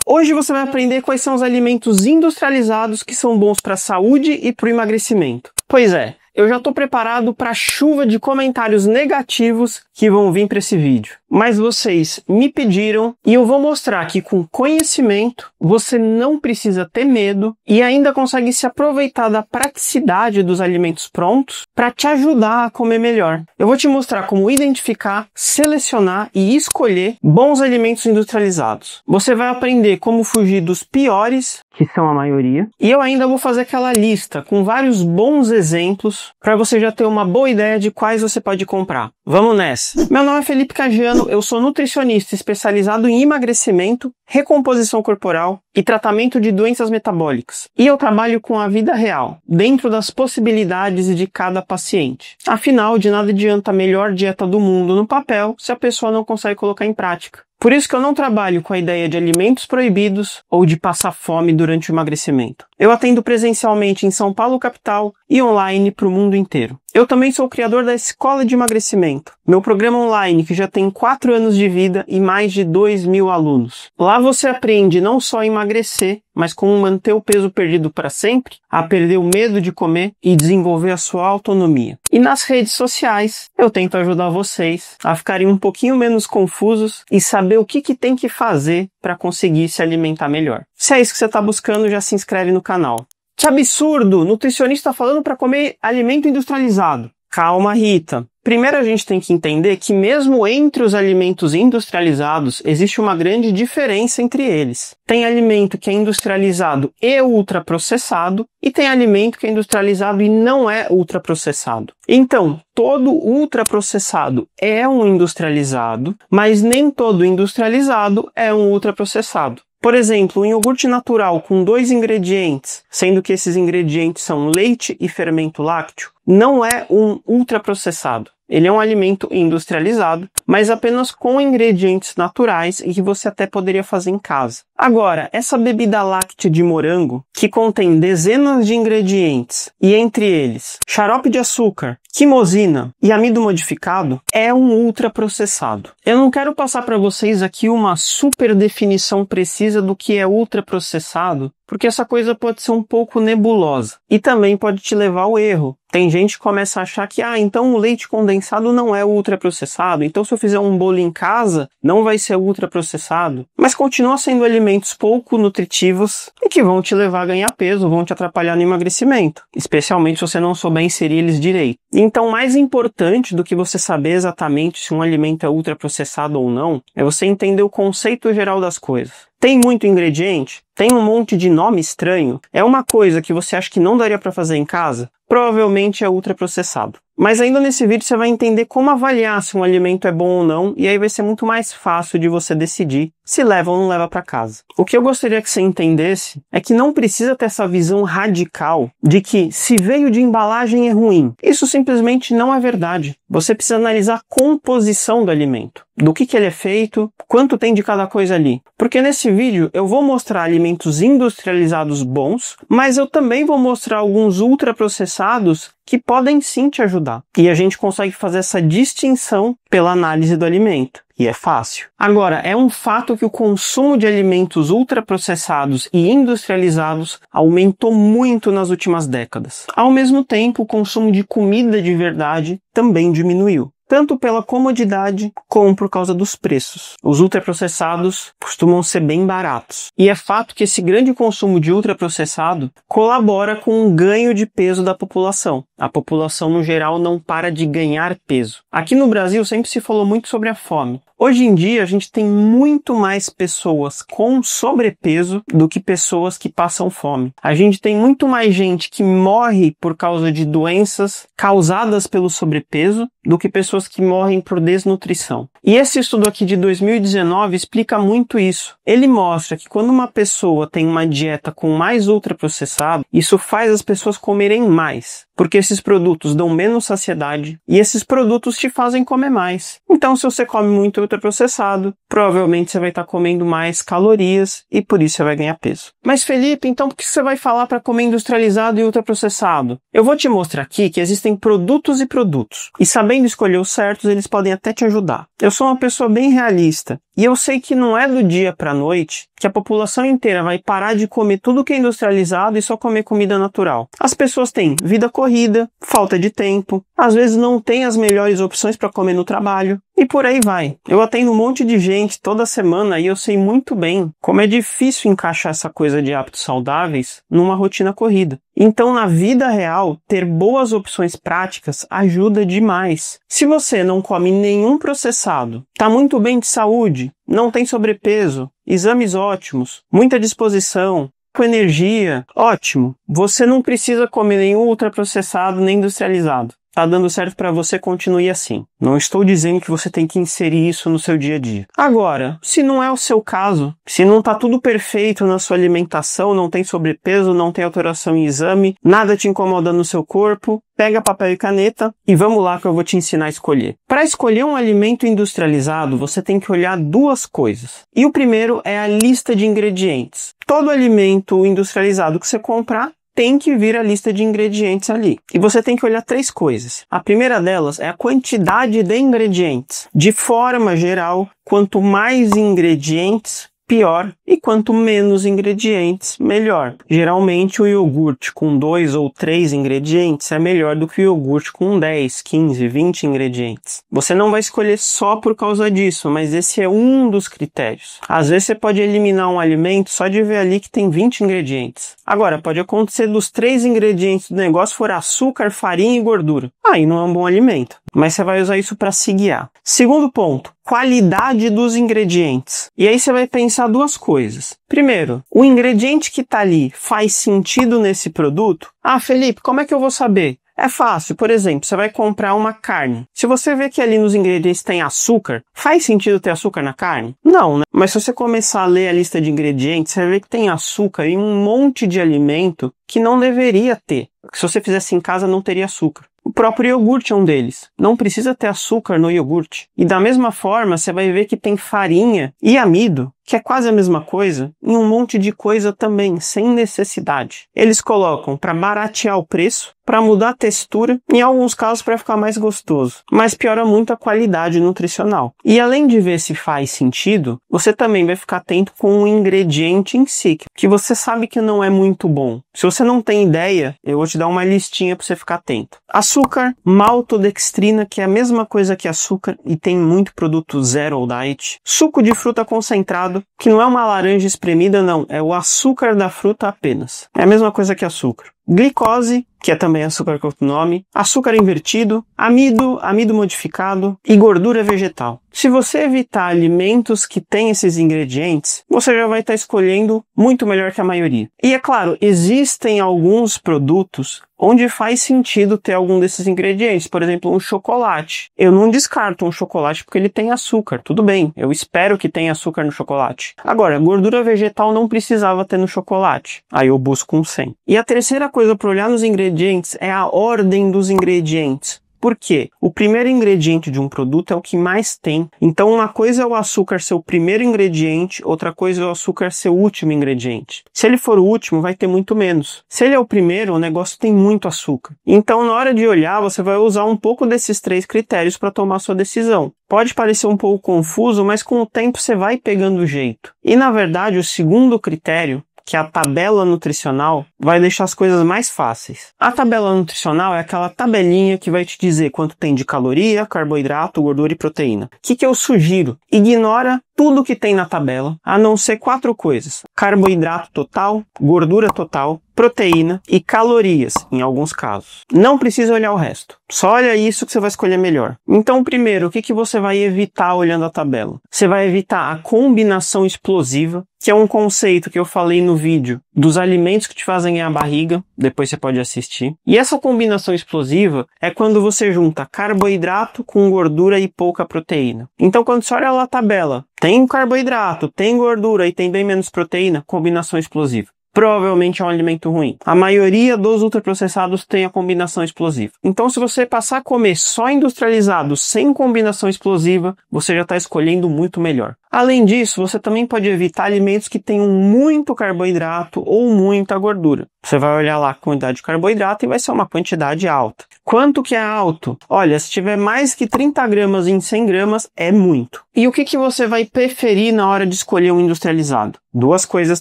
Hoje você vai aprender quais são os alimentos industrializados que são bons para a saúde e para o emagrecimento. Pois é, eu já estou preparado para a chuva de comentários negativos que vão vir para esse vídeo. Mas vocês me pediram e eu vou mostrar que com conhecimento você não precisa ter medo e ainda consegue se aproveitar da praticidade dos alimentos prontos para te ajudar a comer melhor. Eu vou te mostrar como identificar, selecionar e escolher bons alimentos industrializados. Você vai aprender como fugir dos piores, que são a maioria, e eu ainda vou fazer aquela lista com vários bons exemplos para você já ter uma boa ideia de quais você pode comprar. Vamos nessa! Meu nome é Felipe Cagiano, eu sou nutricionista especializado em emagrecimento, recomposição corporal e tratamento de doenças metabólicas. E eu trabalho com a vida real, dentro das possibilidades de cada paciente. Afinal, de nada adianta a melhor dieta do mundo no papel se a pessoa não consegue colocar em prática. Por isso que eu não trabalho com a ideia de alimentos proibidos ou de passar fome durante o emagrecimento. Eu atendo presencialmente em São Paulo, capital, e online para o mundo inteiro. Eu também sou o criador da Escola de Emagrecimento, meu programa online que já tem 4 anos de vida e mais de 2.000 alunos. Lá você aprende não só a emagrecer, mas como manter o peso perdido para sempre, a perder o medo de comer e desenvolver a sua autonomia. E nas redes sociais, eu tento ajudar vocês a ficarem um pouquinho menos confusos e saber o que tem que fazer para conseguir se alimentar melhor. Se é isso que você está buscando, já se inscreve no canal. Que absurdo! Nutricionista falando para comer alimento industrializado. Calma, Rita. Primeiro a gente tem que entender que mesmo entre os alimentos industrializados existe uma grande diferença entre eles. Tem alimento que é industrializado e ultraprocessado e tem alimento que é industrializado e não é ultraprocessado. Então, todo ultraprocessado é um industrializado, mas nem todo industrializado é um ultraprocessado. Por exemplo, um iogurte natural com 2 ingredientes, sendo que esses ingredientes são leite e fermento lácteo, não é um ultraprocessado. Ele é um alimento industrializado, mas apenas com ingredientes naturais e que você até poderia fazer em casa. Agora, essa bebida láctea de morango, que contém dezenas de ingredientes, e entre eles xarope de açúcar, quimosina e amido modificado, é um ultraprocessado. Eu não quero passar para vocês aqui uma super definição precisa do que é ultraprocessado, porque essa coisa pode ser um pouco nebulosa e também pode te levar ao erro. Tem gente que começa a achar que, então o leite condensado não é ultraprocessado, então se eu fizer um bolo em casa, não vai ser ultraprocessado. Mas continua sendo alimentos pouco nutritivos e que vão te levar a ganhar peso, vão te atrapalhar no emagrecimento, especialmente se você não souber inserir eles direito. Então, mais importante do que você saber exatamente se um alimento é ultraprocessado ou não, é você entender o conceito geral das coisas. Tem muito ingrediente? Tem um monte de nome estranho? É uma coisa que você acha que não daria para fazer em casa? Provavelmente é ultraprocessado. Mas ainda nesse vídeo você vai entender como avaliar se um alimento é bom ou não, e aí vai ser muito mais fácil de você decidir se leva ou não leva para casa. O que eu gostaria que você entendesse é que não precisa ter essa visão radical de que se veio de embalagem é ruim. Isso simplesmente não é verdade. Você precisa analisar a composição do alimento, do que ele é feito, quanto tem de cada coisa ali. Porque nesse vídeo eu vou mostrar alimentos industrializados bons, mas eu também vou mostrar alguns ultraprocessados que podem sim te ajudar. E a gente consegue fazer essa distinção pela análise do alimento. E é fácil. Agora, é um fato que o consumo de alimentos ultraprocessados e industrializados aumentou muito nas últimas décadas. Ao mesmo tempo, o consumo de comida de verdade também diminuiu. Tanto pela comodidade como por causa dos preços. Os ultraprocessados costumam ser bem baratos. E é fato que esse grande consumo de ultraprocessado colabora com um ganho de peso da população. A população, no geral, não para de ganhar peso. Aqui no Brasil sempre se falou muito sobre a fome. Hoje em dia, a gente tem muito mais pessoas com sobrepeso do que pessoas que passam fome. A gente tem muito mais gente que morre por causa de doenças causadas pelo sobrepeso do que pessoas que morrem por desnutrição. E esse estudo aqui de 2019 explica muito isso. Ele mostra que quando uma pessoa tem uma dieta com mais ultraprocessado, isso faz as pessoas comerem mais, porque esses produtos dão menos saciedade e esses produtos te fazem comer mais. Então, se você come muito ultraprocessado, provavelmente você vai estar comendo mais calorias e por isso você vai ganhar peso. Mas Felipe, então por que você vai falar para comer industrializado e ultraprocessado? Eu vou te mostrar aqui que existem produtos e produtos. E sabendo escolher os certos, eles podem até te ajudar. Eu sou uma pessoa bem realista E eu sei que não é do dia para a noite que a população inteira vai parar de comer tudo que é industrializado e só comer comida natural. As pessoas têm vida corrida, falta de tempo, às vezes não tem as melhores opções para comer no trabalho, e por aí vai. Eu atendo um monte de gente toda semana e eu sei muito bem como é difícil encaixar essa coisa de hábitos saudáveis numa rotina corrida. Então, na vida real, ter boas opções práticas ajuda demais. Se você não come nenhum processado, está muito bem de saúde, não tem sobrepeso, exames ótimos, muita disposição, com energia, ótimo. Você não precisa comer nenhum ultraprocessado nem industrializado. Tá dando certo para você, continue assim. Não estou dizendo que você tem que inserir isso no seu dia a dia. Agora, se não é o seu caso, se não tá tudo perfeito na sua alimentação, não tem sobrepeso, não tem alteração em exame, nada te incomoda no seu corpo, pega papel e caneta e vamos lá que eu vou te ensinar a escolher. Para escolher um alimento industrializado, você tem que olhar duas coisas. E o primeiro é a lista de ingredientes. Todo alimento industrializado que você comprar, tem que vir a lista de ingredientes ali. E você tem que olhar três coisas. A primeira delas é a quantidade de ingredientes. De forma geral, quanto mais ingredientes, pior, e quanto menos ingredientes, melhor. Geralmente o iogurte com 2 ou 3 ingredientes é melhor do que o iogurte com 10, 15, 20 ingredientes. Você não vai escolher só por causa disso, mas esse é um dos critérios. Às vezes você pode eliminar um alimento só de ver ali que tem 20 ingredientes. Agora, pode acontecer dos 3 ingredientes do negócio for açúcar, farinha e gordura. Aí não é um bom alimento, mas você vai usar isso para se guiar. Segundo ponto, qualidade dos ingredientes. E aí você vai pensar duas coisas. Primeiro, o ingrediente que está ali faz sentido nesse produto? Ah, Felipe, como é que eu vou saber? É fácil, por exemplo, você vai comprar uma carne. Se você vê que ali nos ingredientes tem açúcar, faz sentido ter açúcar na carne? Não, né? Mas se você começar a ler a lista de ingredientes, você vai ver que tem açúcar em um monte de alimento que não deveria ter. Se você fizesse em casa, não teria açúcar. O próprio iogurte é um deles. Não precisa ter açúcar no iogurte. E da mesma forma, você vai ver que tem farinha e amido, que é quase a mesma coisa, em um monte de coisa também, sem necessidade. Eles colocam para baratear o preço, para mudar a textura, em alguns casos para ficar mais gostoso. Mas piora muito a qualidade nutricional. E além de ver se faz sentido, você também vai ficar atento com o ingrediente em si, que você sabe que não é muito bom. Se você não tem ideia, eu vou te dar uma listinha para você ficar atento. Açúcar, maltodextrina, que é a mesma coisa que açúcar e tem muito produto zero ou diet. Suco de fruta concentrado, que não é uma laranja espremida, não. É o açúcar da fruta apenas. É a mesma coisa que açúcar. Glicose, que é também açúcar com outro nome, açúcar invertido, amido modificado e gordura vegetal. Se você evitar alimentos que têm esses ingredientes, você já vai estar escolhendo muito melhor que a maioria. E é claro, existem alguns produtos onde faz sentido ter algum desses ingredientes. Por exemplo, um chocolate. Eu não descarto um chocolate porque ele tem açúcar. Tudo bem, eu espero que tenha açúcar no chocolate. Agora, gordura vegetal não precisava ter no chocolate. Aí eu busco um sem. E a terceira coisa para olhar nos ingredientes é a ordem dos ingredientes. Por quê? O primeiro ingrediente de um produto é o que mais tem. Então, uma coisa é o açúcar ser o primeiro ingrediente, outra coisa é o açúcar ser o último ingrediente. Se ele for o último, vai ter muito menos. Se ele é o primeiro, o negócio tem muito açúcar. Então, na hora de olhar, você vai usar um pouco desses 3 critérios para tomar sua decisão. Pode parecer um pouco confuso, mas com o tempo você vai pegando o jeito. E, na verdade, o segundo critério, que é a tabela nutricional, vai deixar as coisas mais fáceis. A tabela nutricional é aquela tabelinha que vai te dizer quanto tem de caloria, carboidrato, gordura e proteína. O que eu sugiro? Ignora tudo que tem na tabela, a não ser 4 coisas. Carboidrato total, gordura total, proteína e calorias, em alguns casos. Não precisa olhar o resto. Só olha isso que você vai escolher melhor. Então, primeiro, o que você vai evitar olhando a tabela? Você vai evitar a combinação explosiva, que é um conceito que eu falei no vídeo dos alimentos que te fazem ganhar barriga, depois você pode assistir. E essa combinação explosiva é quando você junta carboidrato com gordura e pouca proteína. Então, quando você olha lá a tabela, tem carboidrato, tem gordura e tem bem menos proteína, combinação explosiva. Provavelmente é um alimento ruim. A maioria dos ultraprocessados tem a combinação explosiva. Então, se você passar a comer só industrializado sem combinação explosiva, você já está escolhendo muito melhor. Além disso, você também pode evitar alimentos que tenham muito carboidrato ou muita gordura. Você vai olhar lá a quantidade de carboidrato e vai ser uma quantidade alta. Quanto que é alto? Olha, se tiver mais que 30 gramas em 100 gramas, é muito. E o que você vai preferir na hora de escolher um industrializado? Duas coisas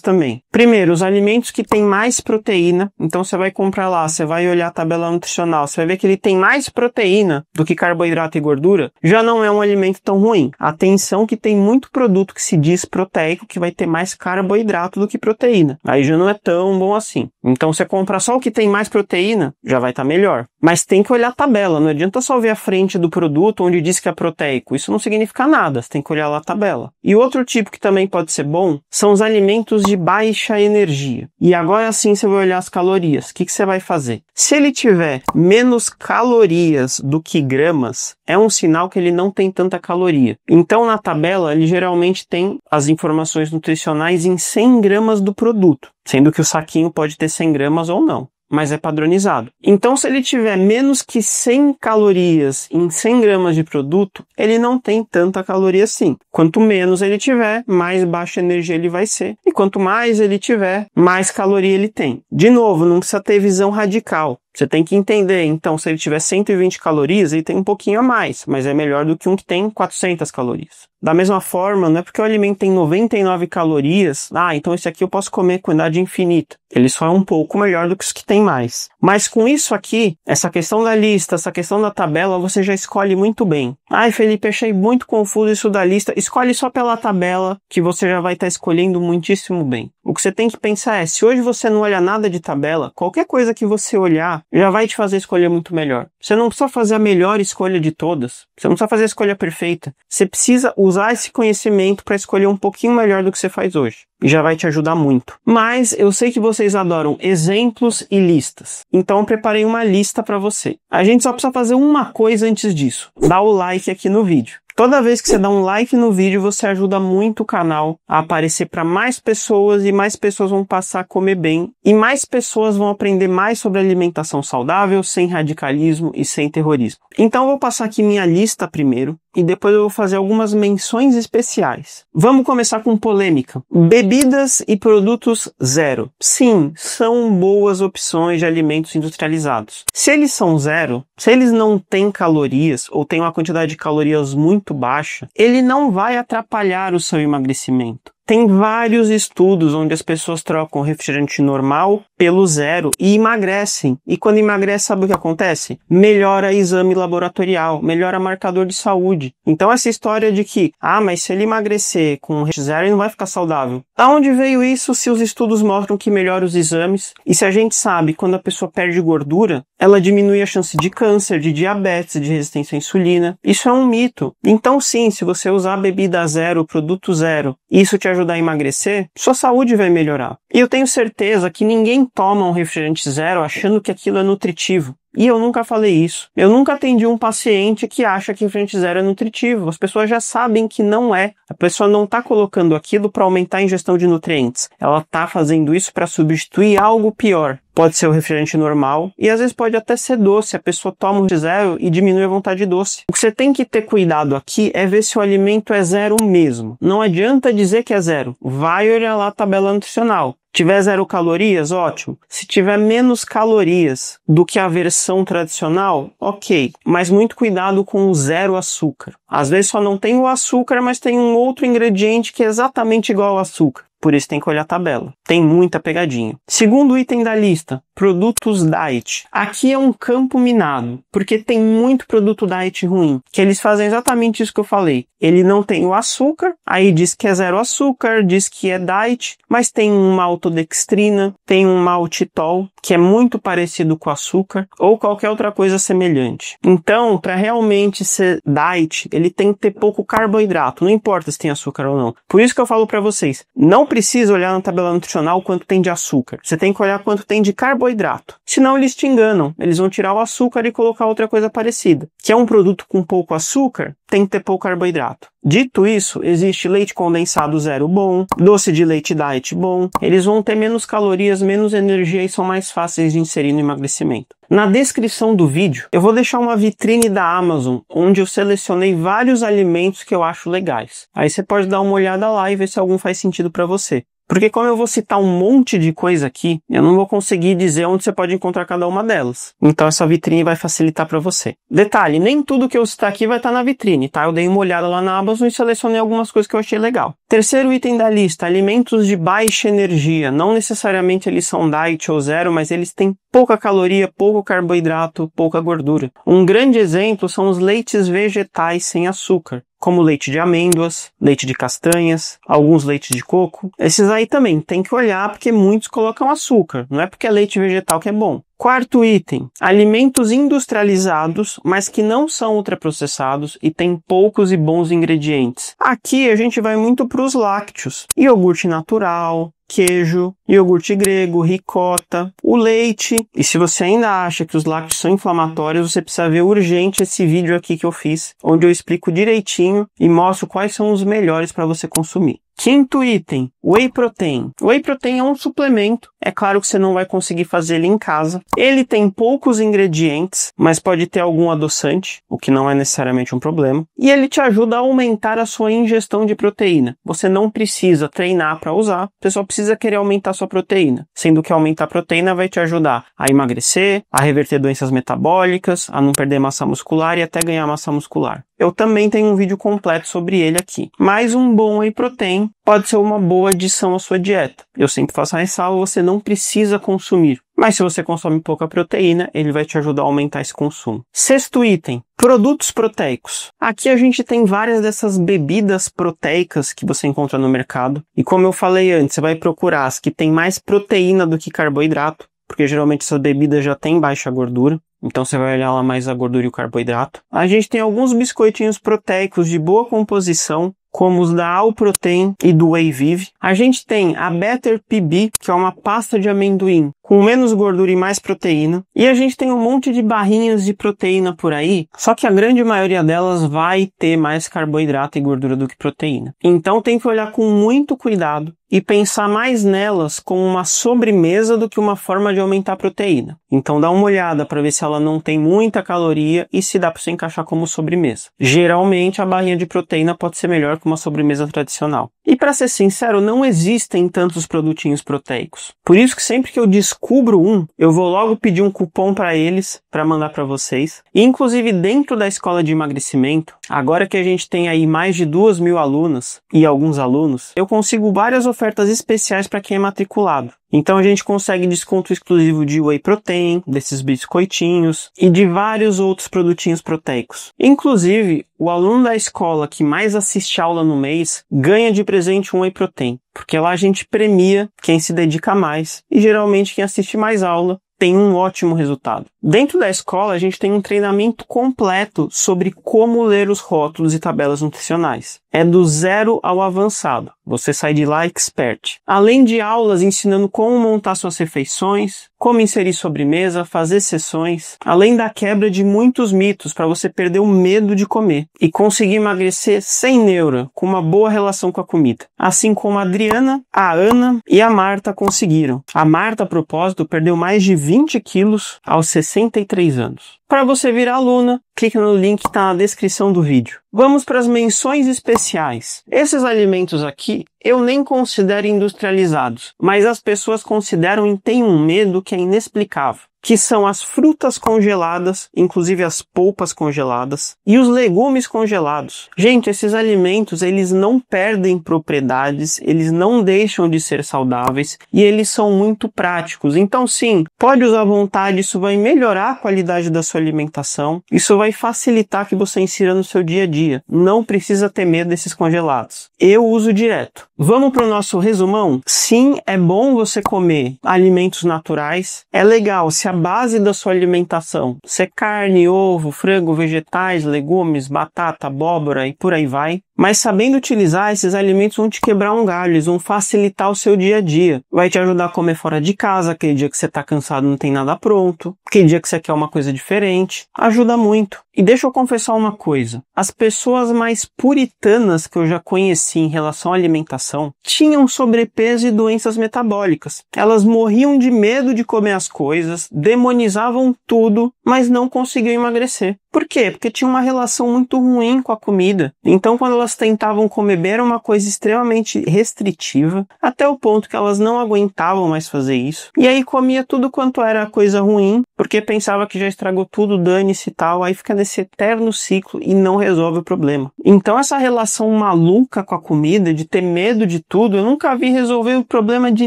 também. Primeiro, os alimentos que têm mais proteína. Então você vai comprar lá, você vai olhar a tabela nutricional, você vai ver que ele tem mais proteína do que carboidrato e gordura. Já não é um alimento tão ruim. Atenção que tem muito produto que se diz proteico que vai ter mais carboidrato do que proteína. Aí já não é tão bom assim. Então você compra só o que tem mais proteína, já vai estar melhor. Mas tem que olhar a tabela, não adianta só ver a frente do produto onde diz que é proteico. Isso não significa nada, você tem que olhar lá a tabela. E outro tipo que também pode ser bom são os alimentos de baixa energia. E agora sim você vai olhar as calorias. O que você vai fazer? Se ele tiver menos calorias do que gramas, é um sinal que ele não tem tanta caloria. Então na tabela ele geralmente tem as informações nutricionais em 100 gramas do produto, sendo que o saquinho pode ter 100 gramas ou não, mas é padronizado. Então, se ele tiver menos que 100 calorias em 100 gramas de produto, ele não tem tanta caloria assim. Quanto menos ele tiver, mais baixa energia ele vai ser. E quanto mais ele tiver, mais caloria ele tem. De novo, não precisa ter visão radical. Você tem que entender, então, se ele tiver 120 calorias, ele tem um pouquinho a mais, mas é melhor do que um que tem 400 calorias. Da mesma forma, não é porque o alimento tem 99 calorias, então esse aqui eu posso comer quantidade infinita. Ele só é um pouco melhor do que os que tem mais. Mas com isso aqui, essa questão da lista, essa questão da tabela, você já escolhe muito bem. Ai, Felipe, achei muito confuso isso da lista. Escolhe só pela tabela, que você já vai estar escolhendo muitíssimo bem. O que você tem que pensar é, se hoje você não olha nada de tabela, qualquer coisa que você olhar já vai te fazer escolher muito melhor. Você não precisa fazer a melhor escolha de todas. Você não precisa fazer a escolha perfeita. Você precisa usar esse conhecimento para escolher um pouquinho melhor do que você faz hoje. E já vai te ajudar muito. Mas eu sei que vocês adoram exemplos e listas. Então eu preparei uma lista para você. A gente só precisa fazer uma coisa antes disso. Dar o like aqui no vídeo. Toda vez que você dá um like no vídeo, você ajuda muito o canal a aparecer para mais pessoas e mais pessoas vão passar a comer bem e mais pessoas vão aprender mais sobre alimentação saudável, sem radicalismo e sem terrorismo. Então eu vou passar aqui minha lista primeiro e depois eu vou fazer algumas menções especiais. Vamos começar com polêmica. Bebidas e produtos zero. Sim, são boas opções de alimentos industrializados. Se eles são zero, se eles não têm calorias ou têm uma quantidade de calorias muito baixa, ele não vai atrapalhar o seu emagrecimento. Tem vários estudos onde as pessoas trocam refrigerante normal pelo zero e emagrecem. E quando emagrece, sabe o que acontece? Melhora exame laboratorial, melhora marcador de saúde. Então essa história de que, mas se ele emagrecer com zero, ele não vai ficar saudável. Da onde veio isso se os estudos mostram que melhora os exames? E se a gente sabe, quando a pessoa perde gordura, ela diminui a chance de câncer, de diabetes, de resistência à insulina. Isso é um mito. Então sim, se você usar bebida zero, produto zero, isso te ajudar a emagrecer, sua saúde vai melhorar. E eu tenho certeza que ninguém toma um refrigerante zero achando que aquilo é nutritivo. E eu nunca falei isso. Eu nunca atendi um paciente que acha que refrigerante zero é nutritivo. As pessoas já sabem que não é. A pessoa não está colocando aquilo para aumentar a ingestão de nutrientes. Ela está fazendo isso para substituir algo pior. Pode ser o refrigerante normal e às vezes pode até ser doce. A pessoa toma um zero e diminui a vontade de doce. O que você tem que ter cuidado aqui é ver se o alimento é zero mesmo. Não adianta dizer que é zero. Vai olhar lá a tabela nutricional. Tiver 0 calorias, ótimo. Se tiver menos calorias do que a versão tradicional, ok. Mas muito cuidado com o 0 açúcar. Às vezes só não tem o açúcar, mas tem um outro ingrediente que é exatamente igual ao açúcar. Por isso tem que olhar a tabela. Tem muita pegadinha. Segundo item da lista, produtos diet. Aqui é um campo minado, porque tem muito produto diet ruim, que eles fazem exatamente isso que eu falei. Ele não tem o açúcar, aí diz que é 0 açúcar, diz que é diet, mas tem um maltodextrina, tem um maltitol, que é muito parecido com açúcar, ou qualquer outra coisa semelhante. Então, para realmente ser diet, ele tem que ter pouco carboidrato, não importa se tem açúcar ou não. Por isso que eu falo para vocês, não precisa olhar na tabela nutricional quanto tem de açúcar. Você tem que olhar quanto tem de carboidrato. Senão eles te enganam. Eles vão tirar o açúcar e colocar outra coisa parecida. Que é um produto com pouco açúcar, tem que ter pouco carboidrato. Dito isso, existe leite condensado zero bom, doce de leite diet bom. Eles vão ter menos calorias, menos energia e são mais fáceis de inserir no emagrecimento. Na descrição do vídeo, eu vou deixar uma vitrine da Amazon, onde eu selecionei vários alimentos que eu acho legais. Aí você pode dar uma olhada lá e ver se algum faz sentido para você. Porque como eu vou citar um monte de coisa aqui, eu não vou conseguir dizer onde você pode encontrar cada uma delas. Então essa vitrine vai facilitar para você. Detalhe, nem tudo que eu citar aqui vai estar na vitrine, tá? Eu dei uma olhada lá na Amazon e selecionei algumas coisas que eu achei legal. Terceiro item da lista, alimentos de baixa energia. Não necessariamente eles são diet ou zero, mas eles têm pouca caloria, pouco carboidrato, pouca gordura. Um grande exemplo são os leites vegetais sem açúcar, como leite de amêndoas, leite de castanhas, alguns leites de coco. Esses aí também tem que olhar porque muitos colocam açúcar, não é porque é leite vegetal que é bom. Quarto item, alimentos industrializados, mas que não são ultraprocessados e têm poucos e bons ingredientes. Aqui a gente vai muito para os lácteos, iogurte natural, queijo, iogurte grego, ricota, o leite. E se você ainda acha que os lácteos são inflamatórios, você precisa ver urgente esse vídeo aqui que eu fiz, onde eu explico direitinho e mostro quais são os melhores para você consumir. Quinto item, Whey Protein. Whey Protein é um suplemento, é claro que você não vai conseguir fazer ele em casa. Ele tem poucos ingredientes, mas pode ter algum adoçante, o que não é necessariamente um problema. E ele te ajuda a aumentar a sua ingestão de proteína. Você não precisa treinar para usar, você só precisa querer aumentar a sua proteína. Sendo que aumentar a proteína vai te ajudar a emagrecer, a reverter doenças metabólicas, a não perder massa muscular e até ganhar massa muscular. Eu também tenho um vídeo completo sobre ele aqui. Mas um bom Whey Protein pode ser uma boa adição à sua dieta. Eu sempre faço a ressalva, você não precisa consumir. Mas se você consome pouca proteína, ele vai te ajudar a aumentar esse consumo. Sexto item, produtos proteicos. Aqui a gente tem várias dessas bebidas proteicas que você encontra no mercado. E como eu falei antes, você vai procurar as que têm mais proteína do que carboidrato, porque geralmente essas bebidas já têm baixa gordura. Então você vai olhar lá mais a gordura e o carboidrato. A gente tem alguns biscoitinhos proteicos de boa composição, como os da Alprotein e do Whey Vive. A gente tem a Better PB, que é uma pasta de amendoim com menos gordura e mais proteína. E a gente tem um monte de barrinhas de proteína por aí, só que a grande maioria delas vai ter mais carboidrato e gordura do que proteína. Então tem que olhar com muito cuidado e pensar mais nelas como uma sobremesa do que uma forma de aumentar a proteína. Então dá uma olhada para ver se ela não tem muita caloria e se dá para você encaixar como sobremesa. Geralmente a barrinha de proteína pode ser melhor que uma sobremesa tradicional. E para ser sincero, não existem tantos produtinhos proteicos. Por isso que sempre que eu descubro um, eu vou logo pedir um cupom para eles, para mandar para vocês. E inclusive dentro da escola de emagrecimento, agora que a gente tem aí mais de 2.000 alunas e alguns alunos, eu consigo várias ofertas especiais para quem é matriculado. Então a gente consegue desconto exclusivo de Whey Protein, desses biscoitinhos e de vários outros produtinhos proteicos. Inclusive, o aluno da escola que mais assiste aula no mês ganha de presente um Whey Protein, porque lá a gente premia quem se dedica mais e geralmente quem assiste mais aula tem um ótimo resultado. Dentro da escola, a gente tem um treinamento completo sobre como ler os rótulos e tabelas nutricionais. É do zero ao avançado. Você sai de lá expert. Além de aulas ensinando como montar suas refeições, como inserir sobremesa, fazer sessões, além da quebra de muitos mitos para você perder o medo de comer e conseguir emagrecer sem neura, com uma boa relação com a comida. Assim como a Adriana, a Ana e a Marta conseguiram. A Marta, a propósito, perdeu mais de 20 quilos aos 63 anos. Para você virar aluna, clique no link que está na descrição do vídeo. Vamos para as menções especiais. Esses alimentos aqui eu nem considero industrializados, mas as pessoas consideram e têm um medo que é inexplicável, que são as frutas congeladas, inclusive as polpas congeladas, e os legumes congelados. Gente, esses alimentos, eles não perdem propriedades, eles não deixam de ser saudáveis e eles são muito práticos. Então sim, pode usar à vontade, isso vai melhorar a qualidade da sua alimentação, isso vai facilitar que você insira no seu dia a dia. Não precisa ter medo desses congelados. Eu uso direto. Vamos para o nosso resumão? Sim, é bom você comer alimentos naturais. É legal se a base da sua alimentação ser carne, ovo, frango, vegetais, legumes, batata, abóbora e por aí vai. Mas sabendo utilizar, esses alimentos vão te quebrar um galho, eles vão facilitar o seu dia a dia. Vai te ajudar a comer fora de casa, aquele dia que você está cansado e não tem nada pronto, aquele dia que você quer uma coisa diferente. Ajuda muito. E deixa eu confessar uma coisa. As pessoas mais puritanas que eu já conheci em relação à alimentação tinham sobrepeso e doenças metabólicas. Elas morriam de medo de comer as coisas, demonizavam tudo, mas não conseguiam emagrecer. Por quê? Porque tinha uma relação muito ruim com a comida. Então, quando elas tentavam comer bem, era uma coisa extremamente restritiva, até o ponto que elas não aguentavam mais fazer isso. E aí comia tudo quanto era coisa ruim, porque pensava que já estragou tudo, dane-se e tal, aí fica nesse eterno ciclo e não resolve o problema. Então essa relação maluca com a comida, de ter medo de tudo, eu nunca vi resolver o problema de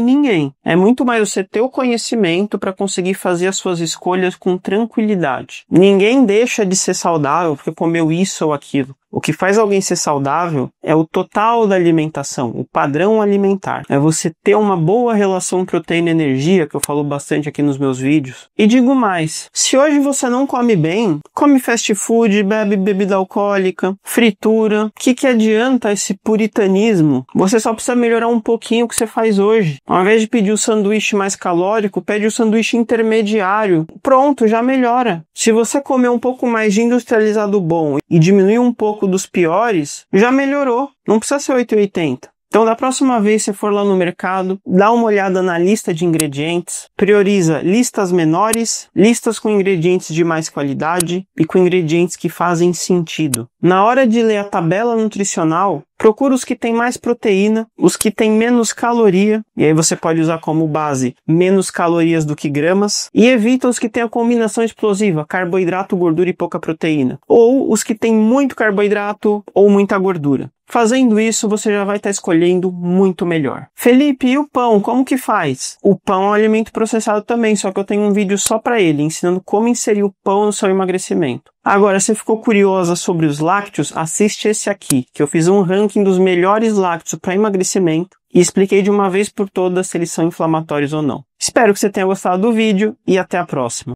ninguém. É muito mais você ter o conhecimento para conseguir fazer as suas escolhas com tranquilidade. Ninguém deixa de ser saudável porque comeu isso ou aquilo. O que faz alguém ser saudável é o total da alimentação, o padrão alimentar. É você ter uma boa relação proteína-energia, que eu falo bastante aqui nos meus vídeos. E digo mais, se hoje você não come bem, come fast food, bebe bebida alcoólica, fritura, o que adianta esse puritanismo? Você só precisa melhorar um pouquinho o que você faz hoje. Ao invés de pedir o sanduíche mais calórico, pede o sanduíche intermediário. Pronto, já melhora. Se você comer um pouco mais de industrializado bom e diminuir um pouco dos piores, já melhorou. Não precisa ser 880. Então, da próxima vez que você for lá no mercado, dá uma olhada na lista de ingredientes, prioriza listas menores, listas com ingredientes de mais qualidade e com ingredientes que fazem sentido. Na hora de ler a tabela nutricional, procura os que têm mais proteína, os que têm menos caloria, e aí você pode usar como base menos calorias do que gramas, e evita os que têm a combinação explosiva, carboidrato, gordura e pouca proteína, ou os que têm muito carboidrato ou muita gordura. Fazendo isso, você já vai estar escolhendo muito melhor. Felipe, e o pão? Como que faz? O pão é um alimento processado também, só que eu tenho um vídeo só para ele, ensinando como inserir o pão no seu emagrecimento. Agora, se ficou curiosa sobre os lácteos, assiste esse aqui, que eu fiz um ranking dos melhores lácteos para emagrecimento e expliquei de uma vez por todas se eles são inflamatórios ou não. Espero que você tenha gostado do vídeo e até a próxima.